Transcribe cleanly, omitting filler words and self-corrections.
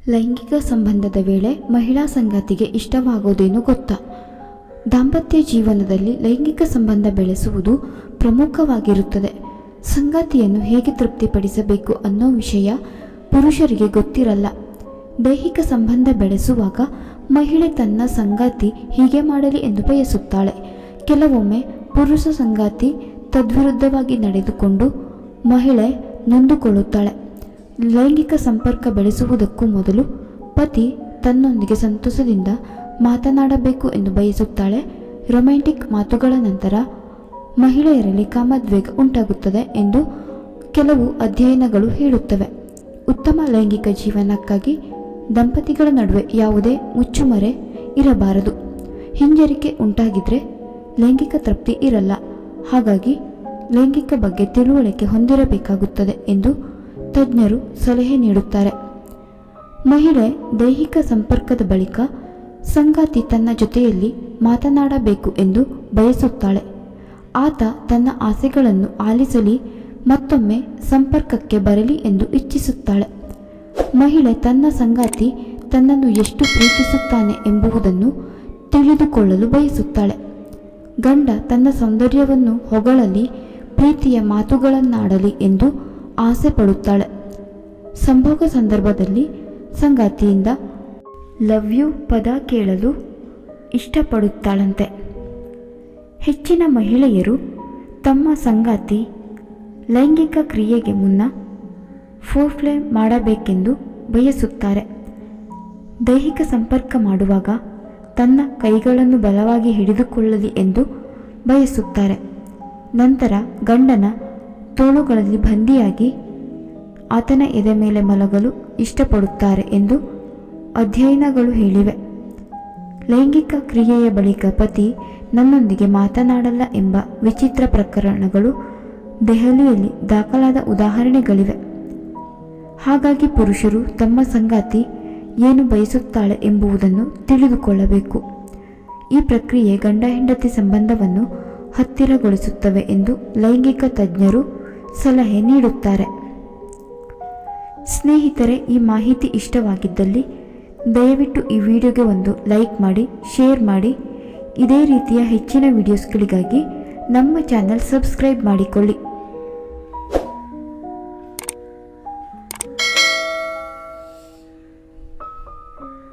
ಲೈಂಗಿಕ ಸಂಬಂಧದ ವೇಳೆ ಮಹಿಳಾ ಸಂಗಾತಿಗೆ ಇಷ್ಟವಾಗೋದೇನು ಗೊತ್ತಾ? ದಾಂಪತ್ಯ ಜೀವನದಲ್ಲಿ ಲೈಂಗಿಕ ಸಂಬಂಧ ಬೆಳೆಸುವುದು ಪ್ರಮುಖವಾಗಿರುತ್ತದೆ. ಸಂಗಾತಿಯನ್ನು ಹೇಗೆ ತೃಪ್ತಿಪಡಿಸಬೇಕು ಅನ್ನೋ ವಿಷಯ ಪುರುಷರಿಗೆ ಗೊತ್ತಿರಲ್ಲ. ದೈಹಿಕ ಸಂಬಂಧ ಬೆಳೆಸುವಾಗ ಮಹಿಳೆ ತನ್ನ ಸಂಗಾತಿ ಹೀಗೆ ಮಾಡಲಿ ಎಂದು ಬಯಸುತ್ತಾಳೆ. ಕೆಲವೊಮ್ಮೆ ಪುರುಷ ಸಂಗಾತಿ ತದ್ವಿರುದ್ಧವಾಗಿ ನಡೆದುಕೊಂಡು ಮಹಿಳೆ ನೊಂದುಕೊಳ್ಳುತ್ತಾಳೆ. ಲೈಂಗಿಕ ಸಂಪರ್ಕ ಬೆಳೆಸುವುದಕ್ಕೂ ಮೊದಲು ಪತಿ ತನ್ನೊಂದಿಗೆ ಸಂತೋಷದಿಂದ ಮಾತನಾಡಬೇಕು ಎಂದು ಬಯಸುತ್ತಾಳೆ. ರೊಮ್ಯಾಂಟಿಕ್ ಮಾತುಗಳ ನಂತರ ಮಹಿಳೆಯರಲ್ಲಿ ಕಾಮೋದ್ವೇಗ ಉಂಟಾಗುತ್ತದೆ ಎಂದು ಕೆಲವು ಅಧ್ಯಯನಗಳು ಹೇಳುತ್ತವೆ. ಉತ್ತಮ ಲೈಂಗಿಕ ಜೀವನಕ್ಕಾಗಿ ದಂಪತಿಗಳ ನಡುವೆ ಯಾವುದೇ ಮುಚ್ಚುಮರೆ ಇರಬಾರದು. ಹಿಂಜರಿಕೆ ಉಂಟಾಗಿದ್ರೆ ಲೈಂಗಿಕ ತೃಪ್ತಿ ಇರಲ್ಲ. ಹಾಗಾಗಿ ಲೈಂಗಿಕ ಬಗ್ಗೆ ತಿಳುವಳಿಕೆ ಹೊಂದಿರಬೇಕಾಗುತ್ತದೆ ಎಂದು ತಜ್ಞರು ಸಲಹೆ ನೀಡುತ್ತಾರೆ. ಮಹಿಳೆ ದೈಹಿಕ ಸಂಪರ್ಕದ ಬಳಿಕ ಸಂಗಾತಿ ತನ್ನ ಜೊತೆಯಲ್ಲಿ ಮಾತನಾಡಬೇಕು ಎಂದು ಬಯಸುತ್ತಾಳೆ. ಆತ ತನ್ನ ಆಸೆಗಳನ್ನು ಆಲಿಸಲಿ, ಮತ್ತೊಮ್ಮೆ ಸಂಪರ್ಕಕ್ಕೆ ಬರಲಿ ಎಂದು ಇಚ್ಛಿಸುತ್ತಾಳೆ. ಮಹಿಳೆ ತನ್ನ ಸಂಗಾತಿ ತನ್ನನ್ನು ಎಷ್ಟು ಪ್ರೀತಿಸುತ್ತಾನೆ ಎಂಬುದನ್ನು ತಿಳಿದುಕೊಳ್ಳಲು ಬಯಸುತ್ತಾಳೆ. ಗಂಡ ತನ್ನ ಸೌಂದರ್ಯವನ್ನು ಹೊಗಳಲಿ, ಪ್ರೀತಿಯ ಮಾತುಗಳನ್ನಾಡಲಿ ಎಂದು ಆಸೆ ಪಡುತ್ತಾಳೆ. ಸಂಭೋಗ ಸಂದರ್ಭದಲ್ಲಿ ಸಂಗಾತಿಯಿಂದ ಲವ್ ಯು ಪದ ಕೇಳಲು ಇಷ್ಟಪಡುತ್ತಾಳಂತೆ. ಹೆಚ್ಚಿನ ಮಹಿಳೆಯರು ತಮ್ಮ ಸಂಗಾತಿ ಲೈಂಗಿಕ ಕ್ರಿಯೆಗೆ ಮುನ್ನ ಫೋರ್ಪ್ಲೇ ಮಾಡಬೇಕೆಂದು ಬಯಸುತ್ತಾರೆ. ದೈಹಿಕ ಸಂಪರ್ಕ ಮಾಡುವಾಗ ತನ್ನ ಕೈಗಳನ್ನು ಬಲವಾಗಿ ಹಿಡಿದುಕೊಳ್ಳಲಿ ಎಂದು ಬಯಸುತ್ತಾರೆ. ನಂತರ ಗಂಡನ ತೋಳುಗಳಲ್ಲಿ ಬಂದಿಯಾಗಿ ಆತನ ಎದೆ ಮೇಲೆ ಮಲಗಲು ಇಷ್ಟಪಡುತ್ತಾರೆ ಎಂದು ಅಧ್ಯಯನಗಳು ಹೇಳಿವೆ. ಲೈಂಗಿಕ ಕ್ರಿಯೆಯ ಬಳಿಕ ಪತಿ ನನ್ನೊಂದಿಗೆ ಮಾತನಾಡಲ್ಲ ಎಂಬ ವಿಚಿತ್ರ ಪ್ರಕರಣಗಳು ದೆಹಲಿಯಲ್ಲಿ ದಾಖಲಾದ ಉದಾಹರಣೆಗಳಿವೆ. ಹಾಗಾಗಿ ಪುರುಷರು ತಮ್ಮ ಸಂಗಾತಿ ಏನು ಬಯಸುತ್ತಾಳೆ ಎಂಬುದನ್ನು ತಿಳಿದುಕೊಳ್ಳಬೇಕು. ಈ ಪ್ರಕ್ರಿಯೆ ಗಂಡ ಹೆಂಡತಿ ಸಂಬಂಧವನ್ನು ಹತ್ತಿರಗೊಳಿಸುತ್ತವೆ ಎಂದು ಲೈಂಗಿಕ ತಜ್ಞರು ಸಲಹೆ ನೀಡುತ್ತಾರೆ. ಸ್ನೇಹಿತರೆ, ಈ ಮಾಹಿತಿ ಇಷ್ಟವಾಗಿದ್ದಲ್ಲಿ ದಯವಿಟ್ಟು ಈ ವಿಡಿಯೋಗೆ ಒಂದು ಲೈಕ್ ಮಾಡಿ, ಶೇರ್ ಮಾಡಿ. ಇದೇ ರೀತಿಯ ಹೆಚ್ಚಿನ ವಿಡಿಯೋಸ್ಗಳಿಗಾಗಿ ನಮ್ಮ ಚಾನೆಲ್ ಸಬ್ಸ್ಕ್ರೈಬ್ ಮಾಡಿಕೊಳ್ಳಿ.